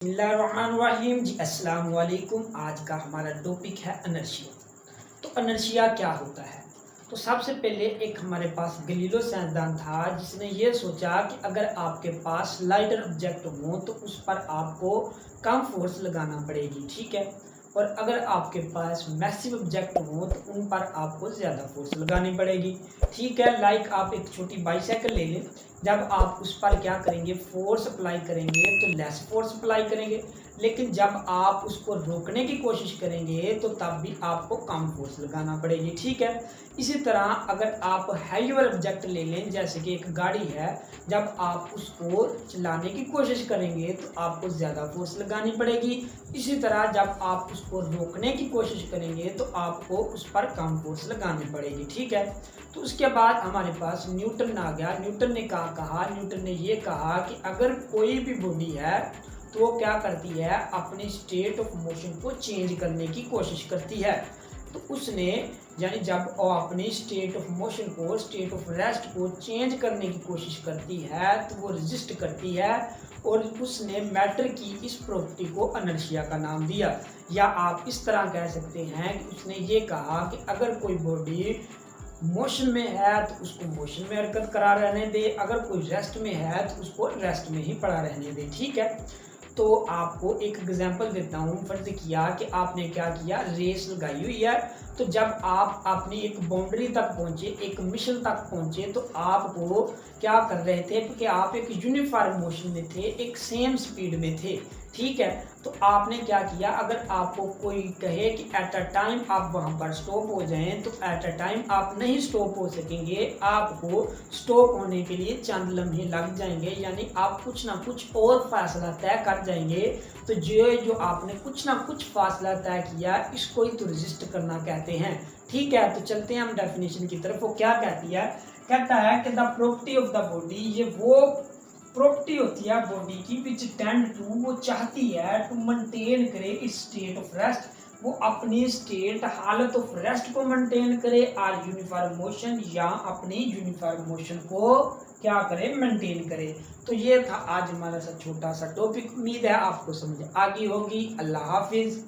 बिस्मिल्लाहिर्रहमानिर्रहीम जी अस्सलाम वालेकुम। आज का हमारा टॉपिक है इनर्शिया। तो इनर्शिया क्या होता है? तो सबसे पहले एक हमारे पास गलीलो साइंसदान था जिसने ये सोचा कि अगर आपके पास लाइटर ऑब्जेक्ट हो तो उस पर आपको कम फोर्स लगाना पड़ेगी, ठीक है। और अगर आपके पास मैसिव ऑब्जेक्ट हो तो उन पर आपको ज़्यादा फोर्स लगानी पड़ेगी, ठीक है। लाइक आप एक छोटी बाइसाइकिल ले लें, जब आप उस पर क्या करेंगे, फोर्स अप्लाई करेंगे तो लेस फोर्स अप्लाई करेंगे, लेकिन जब आप उसको रोकने की कोशिश करेंगे तो तब भी आपको कम फोर्स लगाना पड़ेगी, ठीक है। इसी तरह अगर आप हैवीयर ऑब्जेक्ट ले लें, जैसे कि एक गाड़ी है, जब आप उसको चलाने की कोशिश करेंगे तो आपको ज़्यादा फोर्स लगानी पड़ेगी। इसी तरह जब आप उसको रोकने की कोशिश करेंगे तो आपको उस पर कम फोर्स लगानी पड़ेगी, ठीक है। तो उसके बाद हमारे पास न्यूटन आ गया। न्यूटन ने न्यूटन ने ये कहा कि अगर कोई भी बॉडी है तो वो क्या करती है, अपनी स्टेट ऑफ मोशन को चेंज करने की कोशिश करती है। तो उसने यानी जब वो अपनी स्टेट ऑफ मोशन को, स्टेट ऑफ रेस्ट को चेंज करने की कोशिश करती है तो वो रेजिस्ट करती है, और उसने मैटर की इस प्रॉपर्टी को इनर्शिया का नाम दिया। या आप इस तरह कह सकते हैं कि उसने ये कहा कि अगर कोई बॉडी मोशन में है तो उसको मोशन में हरकत करा रहने दे, अगर कोई रेस्ट में है तो उसको रेस्ट में ही पड़ा रहने दे, ठीक है। तो आपको एक एग्जांपल देता हूँ। फर्ज किया कि आपने क्या किया, रेस लगाई हुई है, तो जब आप अपनी एक बाउंड्री तक पहुंचे, एक मिशन तक पहुंचे, तो आपको क्या कर रहे थे कि आप एक यूनिफॉर्म मोशन में थे, एक सेम स्पीड में थे, ठीक है। तो आपने क्या किया, अगर आपको कोई कहे कि एट अ टाइम आप वहां पर स्टॉप हो जाएं तो एट अ टाइम आप नहीं स्टॉप हो सकेंगे, आपको स्टॉप होने के लिए चंद लम्हे लग जाएंगे, यानी आप कुछ ना कुछ और फासला तय कर जाएंगे। तो जो आपने कुछ ना कुछ फासला तय किया, इसको ही तो रेजिस्ट करना कहते हैं, ठीक है। तो चलते हैं हम डेफिनेशन की तरफ। वो क्या कहती है, कहता है कि the property of the body, ये वो प्रॉपर्टी होती है बॉडी की विच टेंड टू, वो चाहती है टू मेंटेन करे इट्स स्टेट ऑफ रेस्ट, वो अपनी स्टेट हालत ऑफ रेस्ट को मेंटेन करे, और यूनिफॉर्म मोशन या अपनी यूनिफॉर्म मोशन को क्या करे, मेंटेन करे। तो ये था आज हमारा सा छोटा सा टॉपिक। उम्मीद है आपको समझ आ गई होगी। अल्लाह हाफिज।